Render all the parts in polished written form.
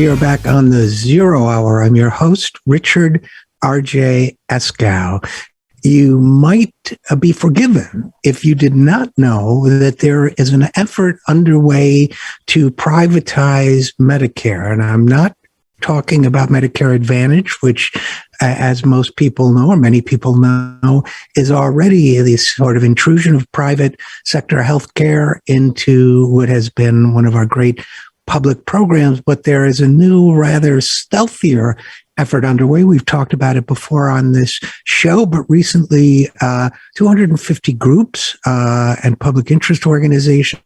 We are back on the Zero Hour. I'm your host, Richard RJ Eskow. You might be forgiven if you did not know that there is an effort underway to privatize Medicare. And I'm not talking about Medicare Advantage, which, as most people know, or many people know, is already this sort of intrusion of private sector healthcare into what has been one of our great public programs. But there is a new, rather stealthier effort underway. We've talked about it before on this show, but recently 250 groups and public interest organizations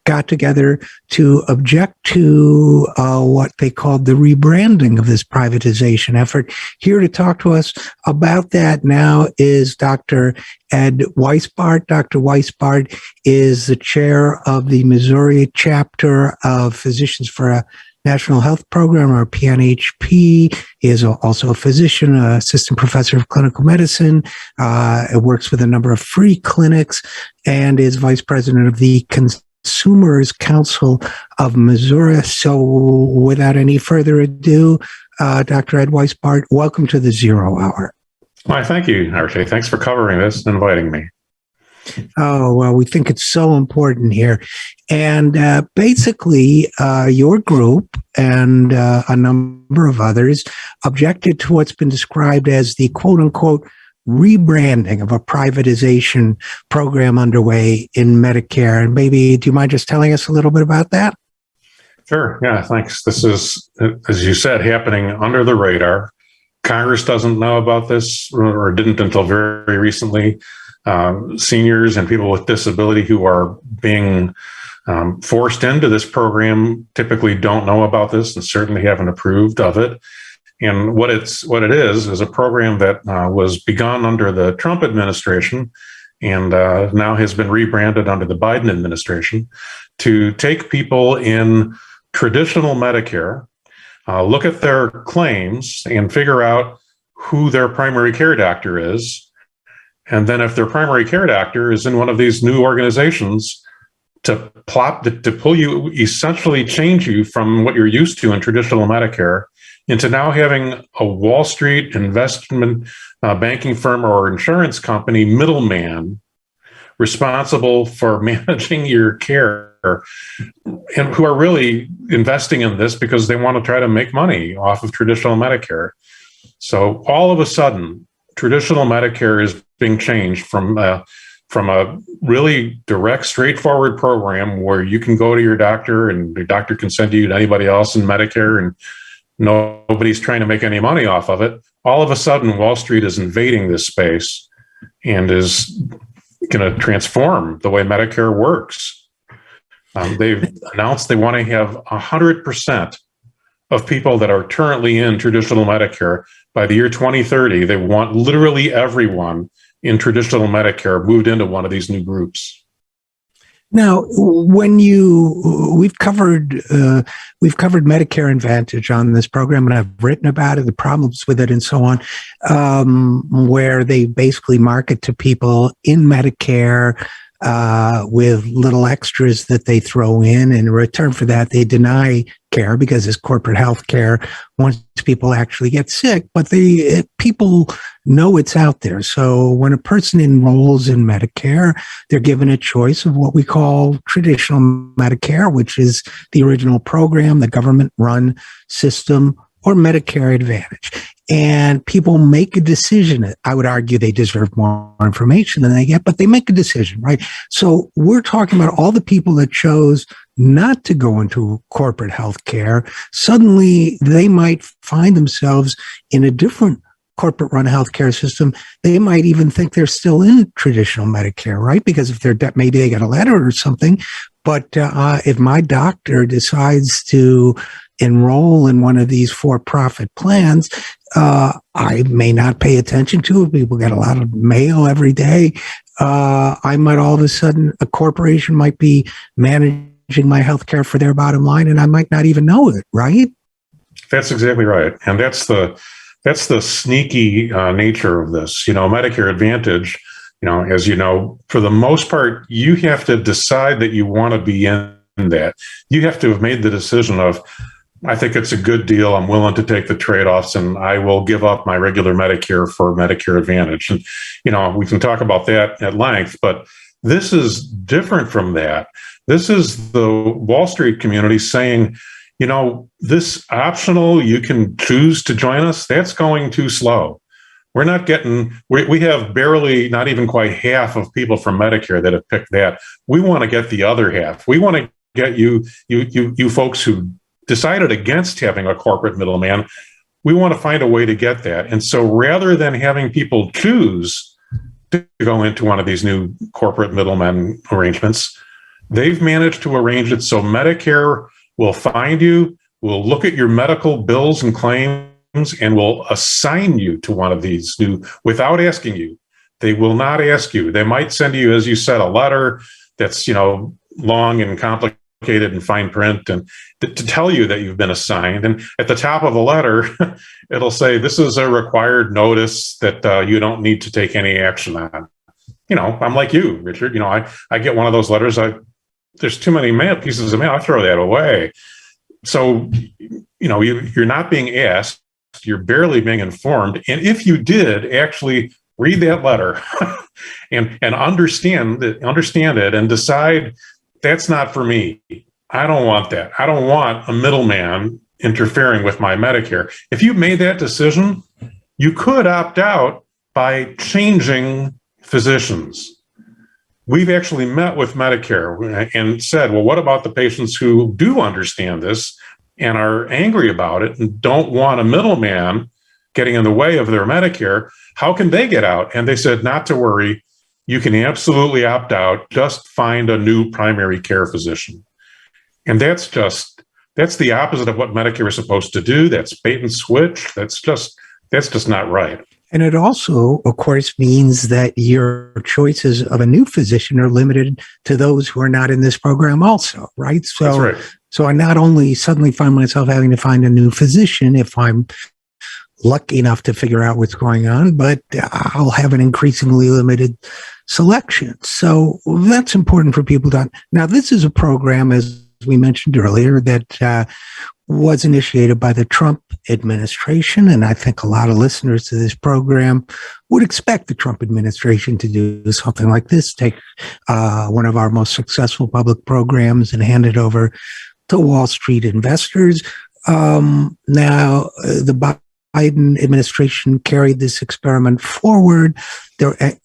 got together to object to what they called the rebranding of this privatization effort. Here to talk to us about that now is Dr. Ed Weisbart. Dr. Weisbart is the chair of the Missouri chapter of Physicians for a National Health Program, or PNHP. He is also a physician, assistant professor of clinical medicine, works with a number of free clinics, and is vice president of the Consumers Council of Missouri. So without any further ado, Dr. Ed Weisbart, welcome to the Zero Hour. Why, thank you, RJ. Thanks for covering this and inviting me. Oh, well, we think it's so important here. And basically, your group and a number of others objected to what's been described as the quote-unquote rebranding of a privatization program underway in Medicare. And maybe, do you mind just telling us a little bit about that? Sure. Yeah, thanks. This is, as you said, happening under the radar. Congress doesn't know about this, or didn't until very recently. Seniors and people with disability who are being forced into this program typically don't know about this and certainly haven't approved of it. And what it is a program that was begun under the Trump administration and now has been rebranded under the Biden administration to take people in traditional Medicare, look at their claims and figure out who their primary care doctor is. And then if their primary care doctor is in one of these new organizations, to pull you, essentially change you from what you're used to in traditional Medicare into now having a Wall Street investment banking firm or insurance company middleman responsible for managing your care, and who are really investing in this because they want to try to make money off of traditional Medicare. So all of a sudden, traditional Medicare is being changed from a really direct, straightforward program where you can go to your doctor and your doctor can send you to anybody else in Medicare and nobody's trying to make any money off of it. All of a sudden, Wall Street is invading this space and is going to transform the way Medicare works. They've announced they want to have 100% of people that are currently in traditional Medicare by the year 2030. They want literally everyone in traditional Medicare moved into one of these new groups. Now, we've covered Medicare Advantage on this program, and I've written about it, the problems with it, and so on, where they basically market to people in Medicare with little extras that they throw in return for that, they deny care because it's corporate health care once people actually get sick. But people know it's out there. So when a person enrolls in Medicare, they're given a choice of what we call traditional Medicare, which is the original program, the government-run system, or Medicare Advantage. And people make a decision. I would argue they deserve more information than they get, but they make a decision, right? So we're talking about all the people that chose not to go into corporate health care. Suddenly, they might find themselves in a different corporate-run healthcare system. They might even think they're still in traditional Medicare, right? Because if they're maybe they got a letter or something. But if my doctor decides to enroll in one of these for-profit plans, I may not pay attention to it. People get a lot of mail every day. I might all of a sudden, a corporation might be managing my healthcare for their bottom line, and I might not even know it, right? That's exactly right. And that's the sneaky nature of this. Medicare Advantage, as you know, for the most part, you have to decide that you want to be in that. You have to have made the decision of, I think it's a good deal. I'm willing to take the trade-offs, and I will give up my regular Medicare for Medicare Advantage. And, we can talk about that at length, but this is different from that. This is the Wall Street community saying, this optional, you can choose to join us, that's going too slow. We're not getting, we have barely, not even quite half of people from Medicare that have picked that. We want to get the other half. We want to get you folks who decided against having a corporate middleman. We want to find a way to get that. And so rather than having people choose to go into one of these new corporate middleman arrangements, they've managed to arrange it so Medicare will find you, will look at your medical bills and claims, and will assign you to one of these new, without asking you. They will not ask you. They might send you, as you said, a letter that's, long and complicated and fine print, and to tell you that you've been assigned. And at the top of the letter, it'll say, this is a required notice that you don't need to take any action on. I'm like you, Richard. I get one of those letters. There's too many pieces of mail. I throw that away. So, you're not being asked. You're barely being informed. And if you did actually read that letter and understand it and decide, that's not for me, I don't want that. I don't want a middleman interfering with my Medicare. If you made that decision, you could opt out by changing physicians. We've actually met with Medicare and said, well, what about the patients who do understand this and are angry about it and don't want a middleman getting in the way of their Medicare? How can they get out? And they said, not to worry. You can absolutely opt out. Just find a new primary care physician. And that's the opposite of what Medicare is supposed to do. That's bait and switch. That's just not right. And it also, of course, means that your choices of a new physician are limited to those who are not in this program also, right? So, that's right. So I not only suddenly find myself having to find a new physician if I'm lucky enough to figure out what's going on, but I'll have an increasingly limited selection. So that's important for people to. Now, this is a program, as we mentioned earlier, that was initiated by the Trump administration. And I think a lot of listeners to this program would expect the Trump administration to do something like this, take one of our most successful public programs and hand it over to Wall Street investors. Now, the Biden administration carried this experiment forward.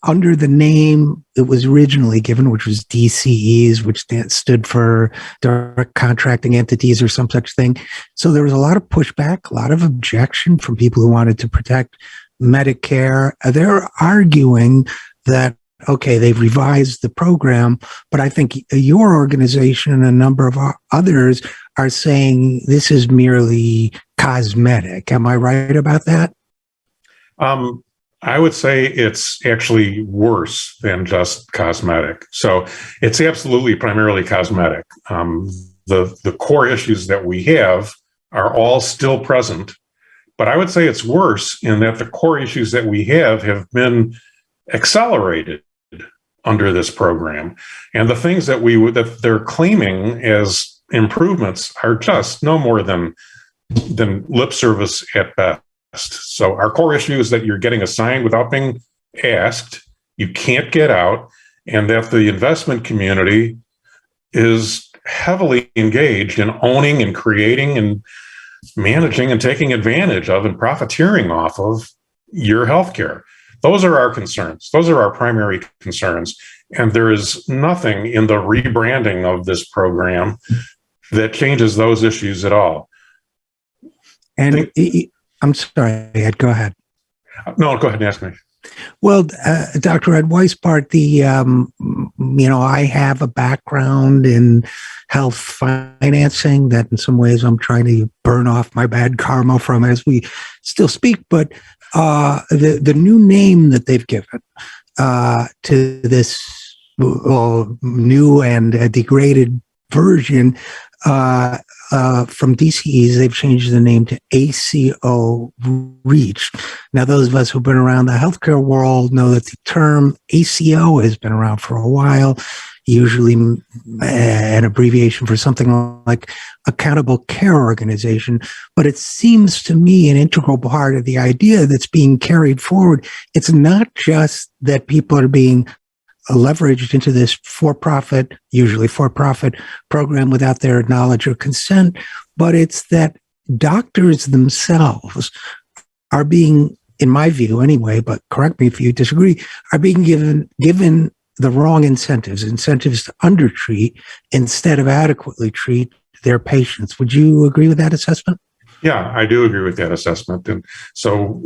Under the name it was originally given, which was DCEs, which stood for direct contracting entities or some such thing. So there was a lot of pushback, a lot of objection from people who wanted to protect Medicare. They're arguing that, okay, they've revised the program, but I think your organization and a number of others are saying this is merely cosmetic. Am I right about that? I would say it's actually worse than just cosmetic. So it's absolutely primarily cosmetic. The core issues that we have are all still present, but I would say it's worse in that the core issues that we have been accelerated under this program. And the things that they're claiming as improvements are just no more than lip service at best. So our core issue is that you're getting assigned without being asked, you can't get out, and that the investment community is heavily engaged in owning and creating and managing and taking advantage of and profiteering off of your healthcare. Those are our concerns. Those are our primary concerns. And there is nothing in the rebranding of this program that changes those issues at all. And I'm sorry, Ed, go ahead. No, go ahead and ask me. Well, Dr. Ed Weisbart, I have a background in health financing that in some ways I'm trying to burn off my bad karma from as we still speak. But the new name that they've given to this new and degraded version from DCEs, they've changed the name to ACO REACH. Now, those of us who've been around the healthcare world know that the term ACO has been around for a while. usually an abbreviation for something like accountable care organization. But it seems to me an integral part of the idea that's being carried forward. It's not just that people are being leveraged into this usually for-profit program without their knowledge or consent, but it's that doctors themselves are being, in my view anyway, but correct me if you disagree, are being given the wrong incentives to undertreat instead of adequately treat their patients. Would you agree with that assessment? Yeah, I do agree with that assessment. And so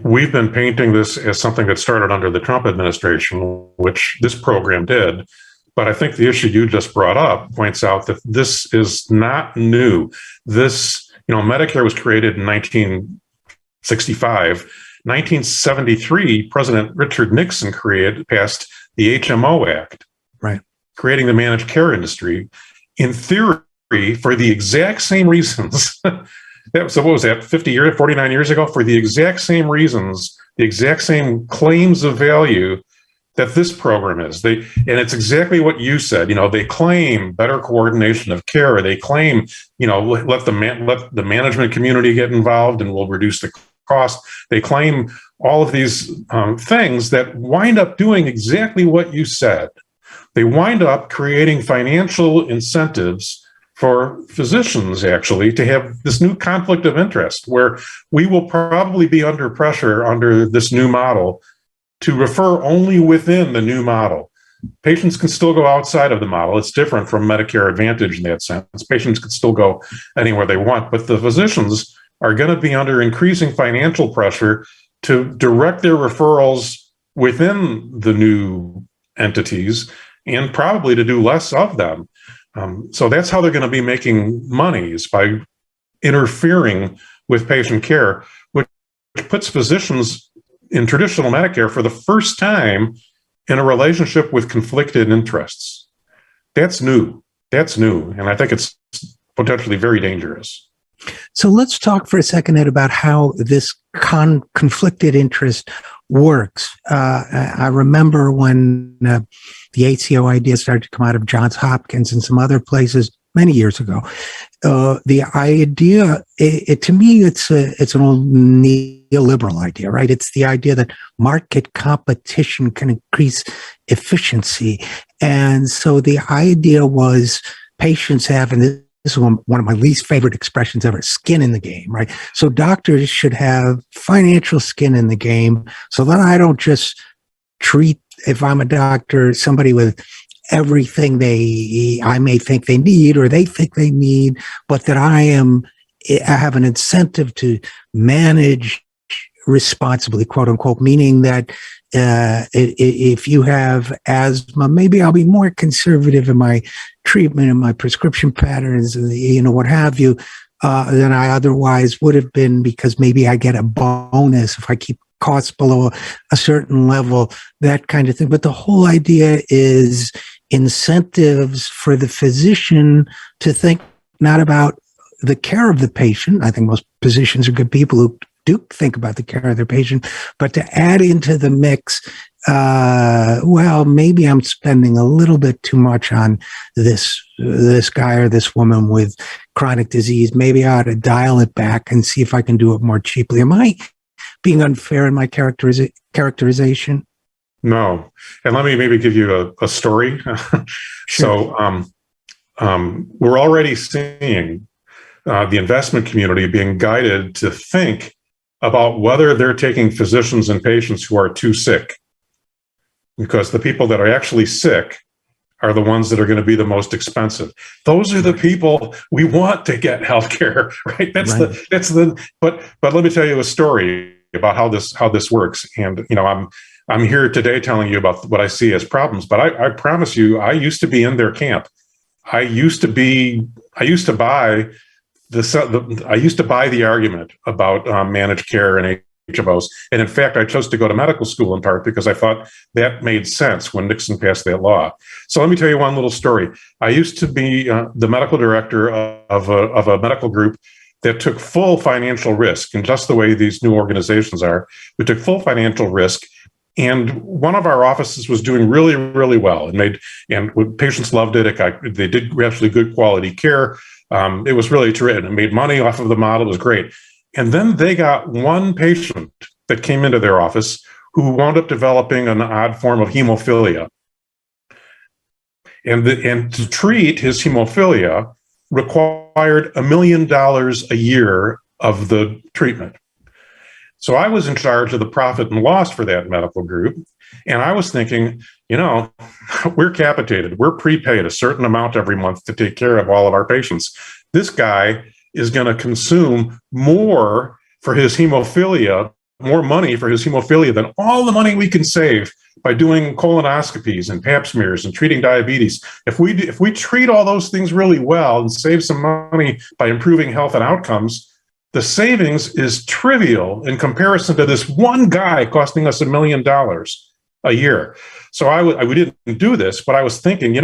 we've been painting this as something that started under the Trump administration, which this program did. But I think the issue you just brought up points out that this is not new. This, Medicare was created in 1965. 1973, President Richard Nixon passed the HMO Act, right, creating the managed care industry, in theory, for the exact same reasons. So what was that, 49 years ago? For the exact same reasons, the exact same claims of value that this program is. And it's exactly what you said. They claim better coordination of care. They claim, let the management community get involved and we'll reduce the cost. They claim all of these things that wind up doing exactly what you said. They wind up creating financial incentives for physicians, actually, to have this new conflict of interest where we will probably be under pressure under this new model to refer only within the new model. Patients can still go outside of the model. It's different from Medicare Advantage in that sense. Patients can still go anywhere they want, but the physicians are going to be under increasing financial pressure to direct their referrals within the new entities and probably to do less of them. So that's how they're going to be making money, is by interfering with patient care, which puts physicians in traditional Medicare for the first time in a relationship with conflicted interests. That's new. And I think it's potentially very dangerous. So let's talk for a second, Ed, about how this conflicted interest works. I remember when the ACO idea started to come out of Johns Hopkins and some other places many years ago. The idea, to me, it's an old neoliberal idea, right? It's the idea that market competition can increase efficiency. And so the idea was patients having this is one of my least favorite expressions ever, skin in the game, right? So doctors should have financial skin in the game so that I don't just treat, if I'm a doctor, somebody with everything I may think they need or they think they need, but that I have an incentive to manage responsibly, quote unquote, meaning that if you have asthma, maybe I'll be more conservative in my treatment and my prescription patterns, what have you, than I otherwise would have been, because maybe I get a bonus if I keep costs below a certain level, that kind of thing. But the whole idea is incentives for the physician to think not about the care of the patient. I think most physicians are good people who do think about the care of their patient, but to add into the mix, maybe I'm spending a little bit too much on this guy or this woman with chronic disease. Maybe I ought to dial it back and see if I can do it more cheaply. Am I being unfair in my characterization? No. And let me maybe give you a story. Sure. So we're already seeing the investment community being guided to think about whether they're taking physicians and patients who are too sick, because the people that are actually sick are the ones that are going to be the most expensive. Those are the people we want to get healthcare, right? But let me tell you a story about how this works. And I'm here today telling you about what I see as problems, but I promise you, I used to be in their camp. I used to buy the argument about managed care and HMOs. And in fact, I chose to go to medical school in part because I thought that made sense when Nixon passed that law. So let me tell you one little story. I used to be the medical director of a medical group that took full financial risk, and just the way these new organizations are, we took full financial risk And one of our offices was doing really, really well, and patients loved it. They did actually good quality care. It was really terrific. It made money off of the model. It was great. And then they got one patient that came into their office who wound up developing an odd form of hemophilia. And to treat his hemophilia required $1 million a year of the treatment. So I was in charge of the profit and loss for that medical group. And I was thinking, we're capitated. We're prepaid a certain amount every month to take care of all of our patients. This guy is going to consume more for his hemophilia, more money for his hemophilia than all the money we can save by doing colonoscopies and pap smears and treating diabetes. If we treat all those things really well and save some money by improving health and outcomes, the savings is trivial in comparison to this one guy costing us $1 million a year. So we didn't do this, but I was thinking,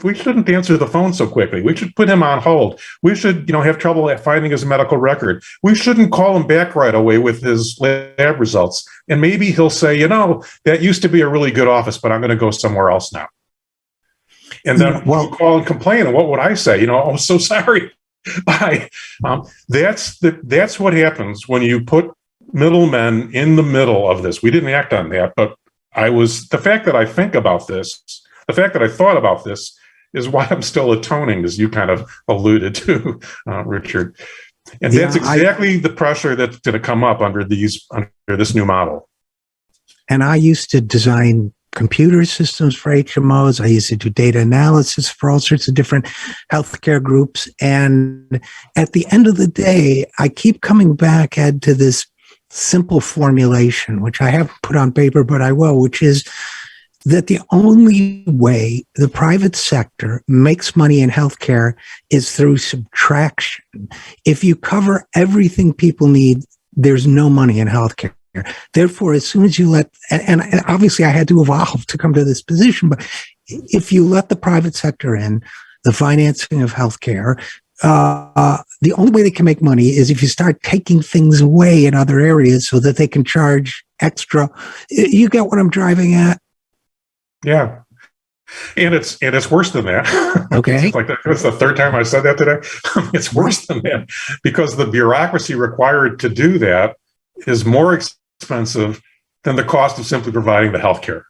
we shouldn't answer the phone so quickly. We should put him on hold. We should, have trouble at finding his medical record. We shouldn't call him back right away with his lab results. And maybe he'll say, that used to be a really good office, but I'm going to go somewhere else now. And then we'll call and complain. And what would I say? Oh, so sorry. Bye. That's what happens when you put middlemen in the middle of this. We didn't act on that, but the fact that I think about this, the fact that I thought about this is why I'm still atoning, as you kind of alluded to, Richard. And that's exactly the pressure that's going to come up under this new model. And I used to design computer systems for HMOs. I used to do data analysis for all sorts of different healthcare groups. And at the end of the day, I keep coming back to this simple formulation, which I haven't put on paper, but I will, which is that the only way the private sector makes money in healthcare is through subtraction. If you cover everything people need, there's no money in healthcare. Therefore, as soon as you and obviously I had to evolve to come to this position, but if you let the private sector in, the financing of healthcare, the only way they can make money is if you start taking things away in other areas so that they can charge extra. You get what I'm driving at? Yeah. And it's worse than that. Okay. It's the third time I said that today. It's worse than that because the bureaucracy required to do that is more expensive than the cost of simply providing the healthcare,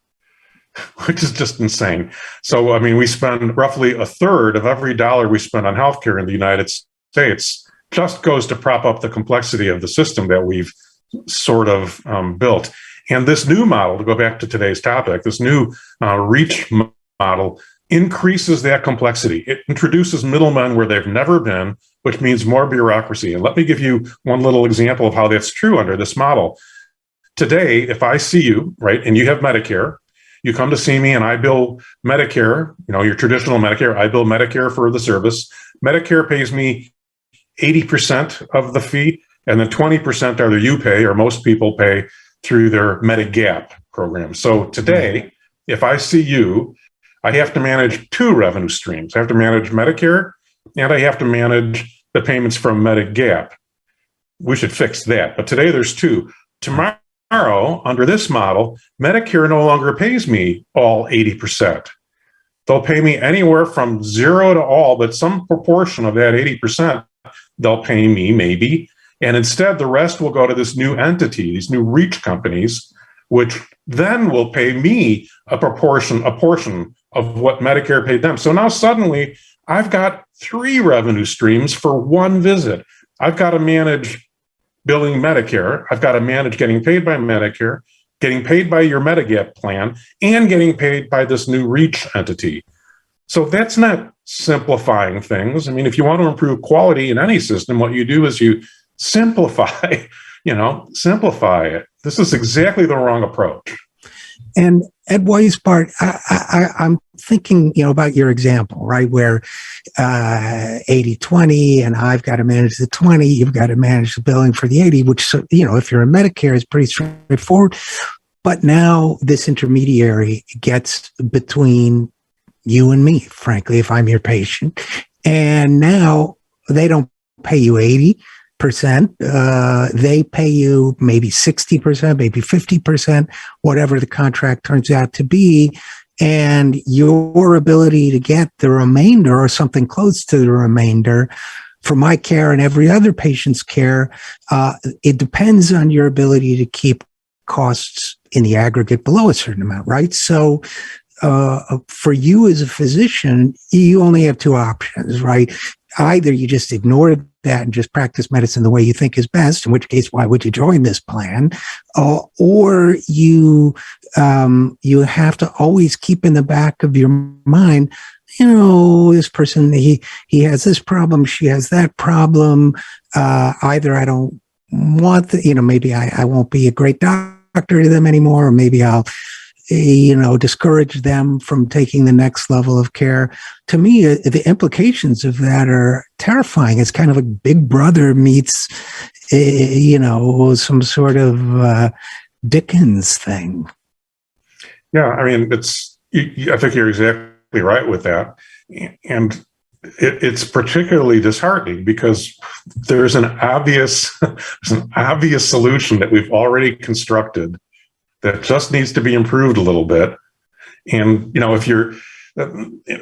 which is just insane. So, we spend roughly a third of every dollar we spend on healthcare in the United States just goes to prop up the complexity of the system that we've sort of built. And this new model, to go back to today's topic, this new REACH model increases that complexity. It introduces middlemen where they've never been, which means more bureaucracy. And let me give you one little example of how that's true under this model. Today, if I see you, right, and you have Medicare, you come to see me and I bill Medicare, your traditional Medicare, I bill Medicare for the service. Medicare pays me 80% of the fee, and then 20% either you pay or most people pay through their Medigap program. So today, if I see you, I have to manage two revenue streams. I have to manage Medicare and I have to manage the payments from Medigap. We should fix that. But today there's two. Tomorrow, under this model, Medicare no longer pays me all 80%. They'll pay me anywhere from 0 to all, but some proportion of that 80%, they'll pay me maybe. And instead, the rest will go to this new entity, these new REACH companies, which then will pay me a portion of what Medicare paid them. So now suddenly, I've got 3 revenue streams for one visit. I've got to manage billing Medicare. I've got to manage getting paid by Medicare, getting paid by your Medigap plan, and getting paid by this new REACH entity. So that's not simplifying things. If you want to improve quality in any system, what you do is you simplify it. This is exactly the wrong approach. And at Weisbart, I'm thinking, about your example, right, where 80-20, and I've got to manage the 20, you've got to manage the billing for the 80, which, if you're in Medicare, is pretty straightforward. But now this intermediary gets between you and me, frankly, if I'm your patient. And now they don't pay you 80% they pay you maybe 60%, maybe 50%, whatever the contract turns out to be. And your ability to get the remainder or something close to the remainder for my care and every other patient's care, it depends on your ability to keep costs in the aggregate below a certain amount, right? So for you as a physician, you only have two options, right? Either you just ignore that and just practice medicine the way you think is best, in which case, why would you join this plan? Or you have to always keep in the back of your mind, this person, he has this problem, she has that problem. Either I don't want maybe I won't be a great doctor to them anymore, or maybe I'll discourage them from taking the next level of care. To me, the implications of that are terrifying. It's kind of like Big Brother meets, some sort of Dickens thing. Yeah, I mean, I think you're exactly right with that. And it's particularly disheartening because there's an obvious solution that we've already constructed that just needs to be improved a little bit. And,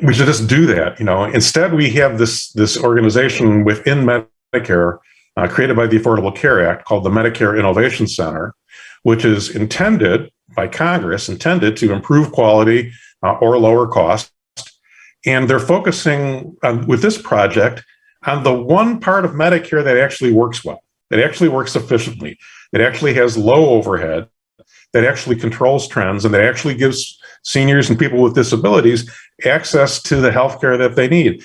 we should just do that. Instead, we have this organization within Medicare created by the Affordable Care Act called the Medicare Innovation Center, which is intended by Congress, to improve quality or lower cost. And they're focusing with this project on the one part of Medicare that actually works well, that actually works efficiently, that actually has low overhead, that actually controls trends, and that actually gives seniors and people with disabilities access to the healthcare that they need.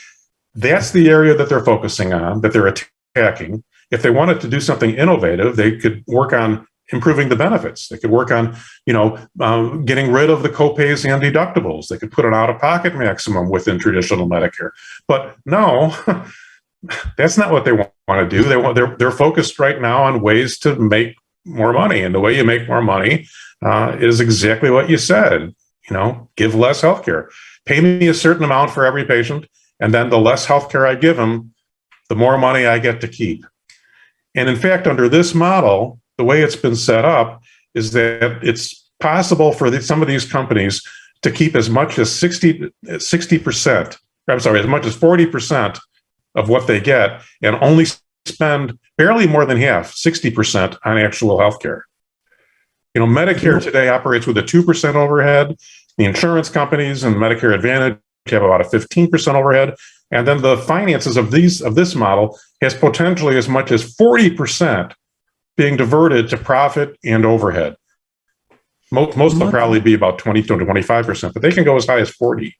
That's the area that they're focusing on, that they're attacking. If they wanted to do something innovative, they could work on improving the benefits. They could work on, getting rid of the copays and deductibles. They could put an out-of-pocket maximum within traditional Medicare. But no, that's not what they want to do. They're focused right now on ways to make more money. And the way you make more money is exactly what you said. Give less healthcare. Pay me a certain amount for every patient, and then the less healthcare I give them, the more money I get to keep. And in fact, under this model, the way it's been set up is that it's possible for some of these companies to keep as much as 60%, as much as 40% of what they get, and only spend barely more than half, 60%, on actual healthcare. Medicare today operates with a 2% overhead. The insurance companies and Medicare Advantage have about a 15% overhead. And then the finances of this model has potentially as much as 40% being diverted to profit and overhead. Most will probably be about 20 to 25%, but they can go as high as 40.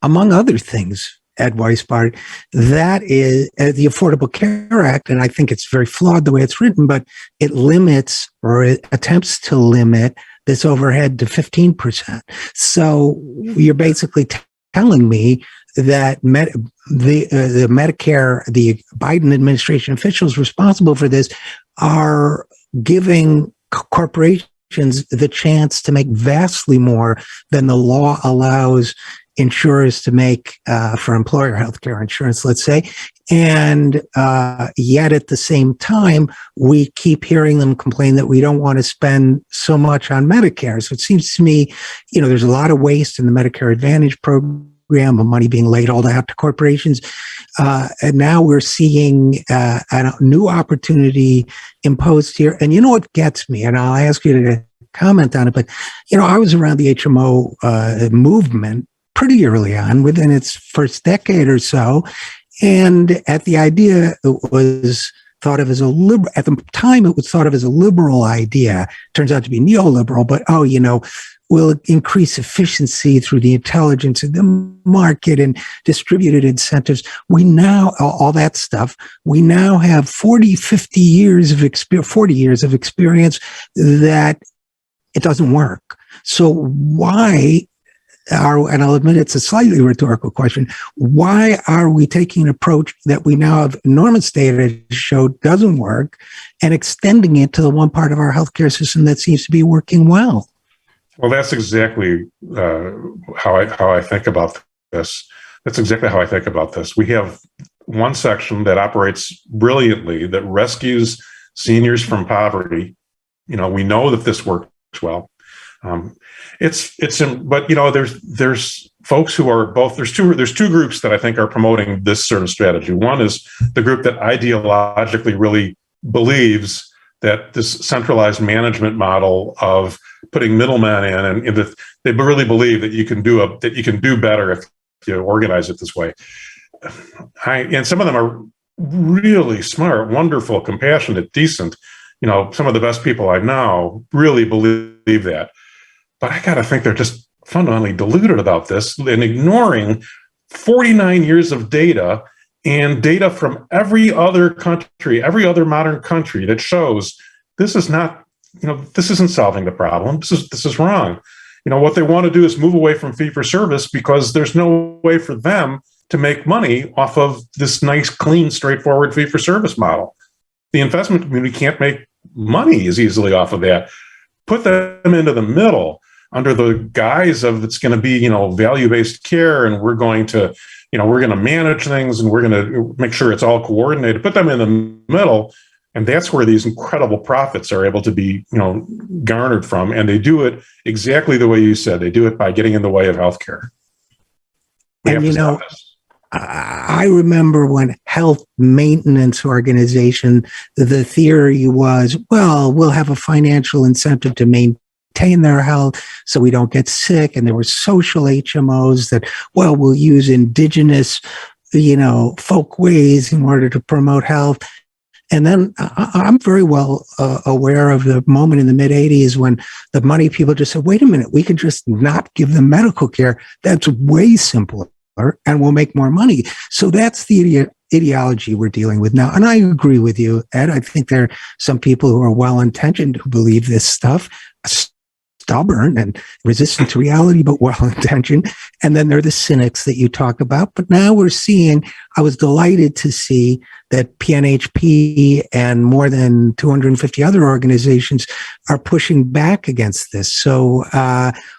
Among other things, Ed Weisbart, that is the Affordable Care Act, and I think it's very flawed the way it's written, but it limits, or it attempts to limit, this overhead to 15%. So you're basically telling me that the Medicare, the Biden administration officials responsible for this are giving corporations the chance to make vastly more than the law allows insurers to make for employer healthcare insurance, let's say. And yet at the same time, we keep hearing them complain that we don't want to spend so much on Medicare. So it seems to me, there's a lot of waste in the Medicare Advantage program, of money being laid all out to corporations. And now we're seeing a new opportunity imposed here. And what gets me, and I'll ask you to comment on it, but, I was around the HMO movement pretty early on, within its first decade or so. And at the idea, it was thought of as a liberal, at the time, it was thought of as a liberal idea. Turns out to be neoliberal, but, we'll increase efficiency through the intelligence of the market and distributed incentives. We now, all that stuff, we now have 40 years of experience that it doesn't work. So why and I'll admit it's a slightly rhetorical question, why are we taking an approach that we now have enormous data to show doesn't work and extending it to the one part of our healthcare system that seems to be working well? Well, that's exactly how I think about this. That's exactly how I think about this. We have one section that operates brilliantly, that rescues seniors from poverty. We know that this works well. But there's folks who are both. There's two groups that I think are promoting this sort of strategy. One is the group that ideologically really believes that this centralized management model of putting middlemen in, and they really believe that you can do better if you organize it this way. And some of them are really smart, wonderful, compassionate, decent. Some of the best people I know really believe that. But I got to think they're just fundamentally deluded about this and ignoring 49 years of data and data from every other country, every other modern country that shows this is not, this isn't solving the problem. This is wrong. What they want to do is move away from fee for service because there's no way for them to make money off of this nice, clean, straightforward fee for service model. The investment community can't make money as easily off of that. Put them into the middle under the guise of it's going to be, value-based care, and we're going to manage things, and we're going to make sure it's all coordinated. Put them in the middle, and that's where these incredible profits are able to be, garnered from. And they do it exactly the way you said. They do it by getting in the way of healthcare. And I remember when health maintenance organization, the theory was, well, we'll have a financial incentive to maintain their health so we don't get sick. And there were social HMOs that, well, we'll use indigenous, folk ways in order to promote health. And then I'm very well aware of the moment in the mid-'80s when the money people just said, wait a minute, we can just not give them medical care. That's way simpler. And we'll make more money. So that's the ideology we're dealing with now. And I agree with you, Ed. I think there are some people who are well-intentioned who believe this stuff, stubborn and resistant to reality, but well-intentioned. And then there are the cynics that you talk about. But now we're seeing, I was delighted to see that PNHP and more than 250 other organizations are pushing back against this. So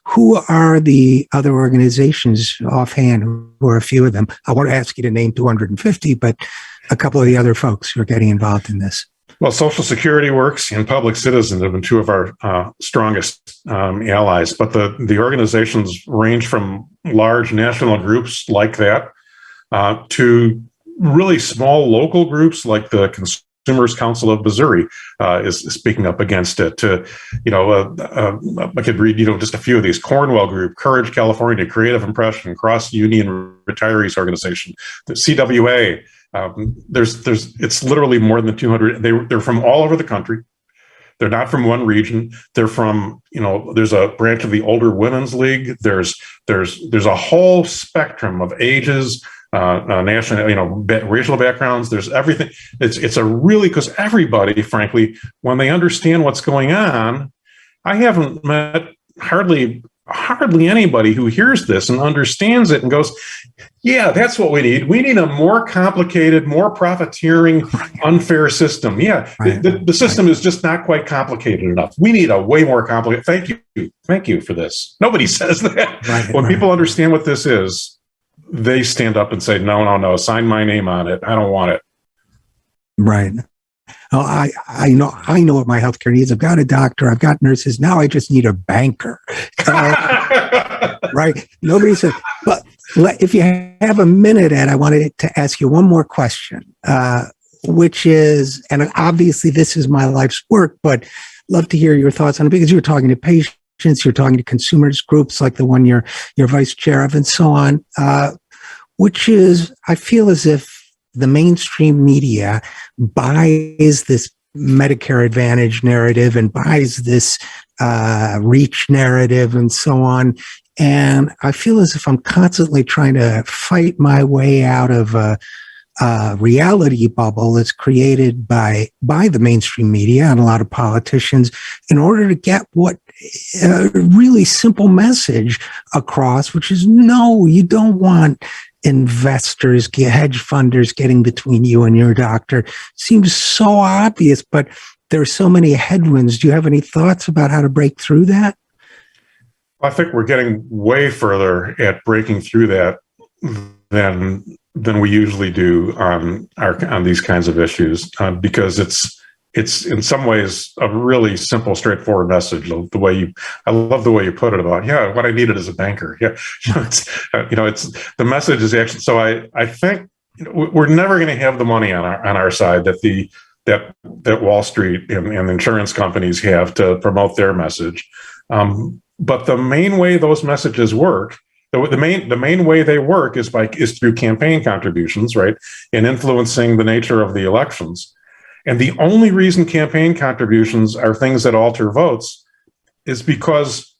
who are the other organizations offhand, who are a few of them? I won't ask you to name 250, but a couple of the other folks who are getting involved in this. Well, Social Security Works and Public Citizen have been two of our strongest allies, but the organizations range from large national groups like that to really small local groups like the Consumers Council of Missouri is speaking up against it. I could read, just a few of these: Cornwell Group, Courage California, Creative Impression, Cross Union Retirees Organization, the CWA. It's literally more than 200. They're from all over the country. They're not from one region. They're from, there's a branch of the Older Women's League. There's a whole spectrum of ages, national, racial backgrounds. There's everything. It's a really, because everybody, frankly, when they understand what's going on, I haven't met hardly anybody who hears this and understands it and goes, yeah, that's what we need. We need a more complicated, more profiteering, unfair system. Yeah, right. The system is just not quite complicated enough. We need a way more complicated. Thank you for this. Nobody says that. Right, when people understand what this is, they stand up and say, no, sign my name on it. I don't want it. Right. Oh, I know what my healthcare needs. I've got a doctor. I've got nurses. Now I just need a banker. Right? Nobody said. But if you have a minute, Ed, I wanted to ask you one more question, which is, and obviously this is my life's work, but love to hear your thoughts on it, because you're talking to patients, you're talking to consumers groups like the one you're vice chair of, and so on. Which is, I feel as if the mainstream media buys this Medicare Advantage narrative and buys this reach narrative and so on. And I feel as if I'm constantly trying to fight my way out of a reality bubble that's created by the mainstream media and a lot of politicians in order to get what a really simple message across, which is, no, you don't want investors, hedge funders getting between you and your doctor. Seems so obvious, but there are so many headwinds. Do you have any thoughts about how to break through that? I think we're getting way further at breaking through that than than we usually do on these kinds of issues, because it's in some ways a really simple, straightforward message. I love the way you put it about, yeah, what I needed is a banker. Yeah, it's the message is actually. So I think we're never going to have the money on our side that Wall Street and insurance companies have to promote their message. But the main way those messages work, the main way they work is through campaign contributions, right, and influencing the nature of the elections. And the only reason campaign contributions are things that alter votes is because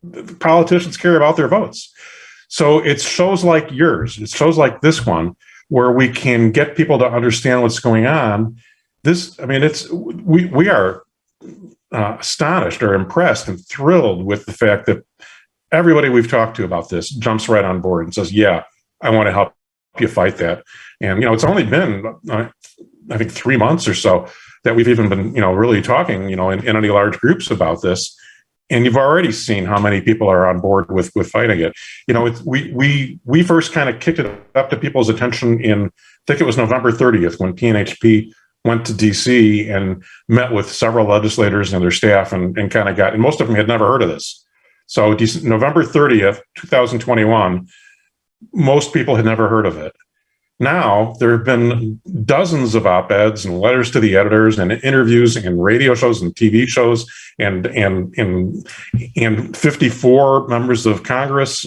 the politicians care about their votes. So it's shows like yours, it's shows like this one, where we can get people to understand what's going on. We are astonished or impressed and thrilled with the fact that everybody we've talked to about this jumps right on board and says, yeah, I want to help you fight that. And, it's only been, I think 3 months or so that we've even been, really talking, in any large groups about this. And you've already seen how many people are on board with fighting it. We first kind of kicked it up to people's attention I think it was November 30th when PNHP went to DC and met with several legislators and their staff and kind of and most of them had never heard of this. So November 30th, 2021, most people had never heard of it. Now, there have been dozens of op-eds and letters to the editors and interviews and radio shows and TV shows and 54 members of Congress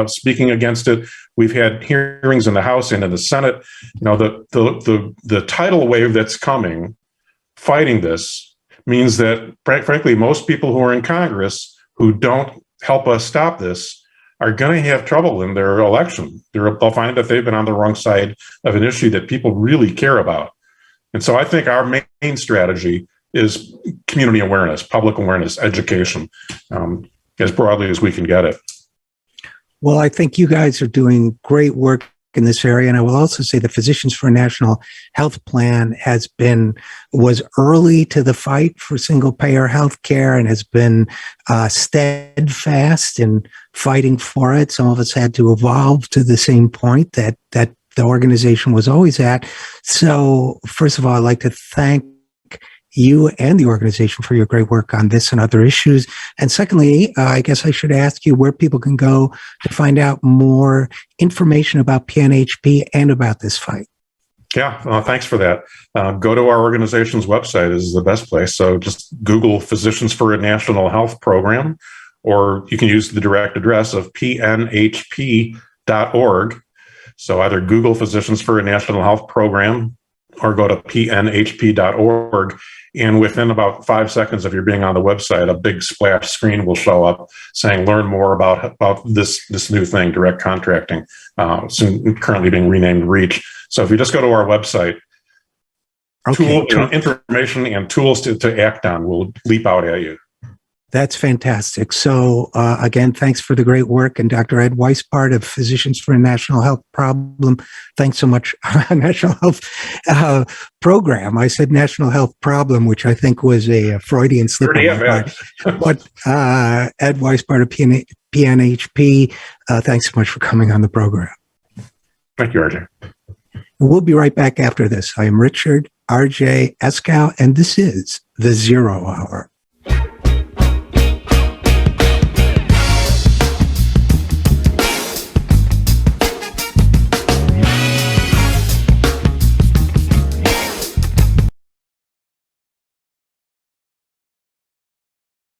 speaking against it. We've had hearings in the House and in the Senate. The tidal wave that's coming, fighting this, means that, frankly, most people who are in Congress who don't help us stop this are going to have trouble in their election. They'll find that they've been on the wrong side of an issue that people really care about. And so I think our main strategy is community awareness, public awareness, education, as broadly as we can get it. Well, I think you guys are doing great work in this area. And I will also say the Physicians for a National Health Plan was early to the fight for single payer health care and has been steadfast in fighting for it. Some of us had to evolve to the same point that the organization was always at. So first of all, I'd like to thank you and the organization for your great work on this and other issues. And secondly, I guess I should ask you where people can go to find out more information about PNHP and about this fight. Yeah, thanks for that. Go to our organization's website is the best place. So just Google Physicians for a National Health Program, or you can use the direct address of pnhp.org. So either Google Physicians for a National Health Program or go to pnhp.org. And within about 5 seconds of your being on the website, a big splash screen will show up saying, learn more about this new thing, direct contracting, soon currently being renamed REACH. So if you just go to our website, information and tools to act on will leap out at you. That's fantastic. So again, thanks for the great work. And Dr. Ed Weisbart of Physicians for a National Health Problem, thanks so much. National Health Program. I said National Health Problem, which I think was a Freudian slip on my part. But Ed Weisbart of PNHP, thanks so much for coming on the program. Thank you, RJ. We'll be right back after this. I am Richard RJ Eskow, and this is The Zero Hour.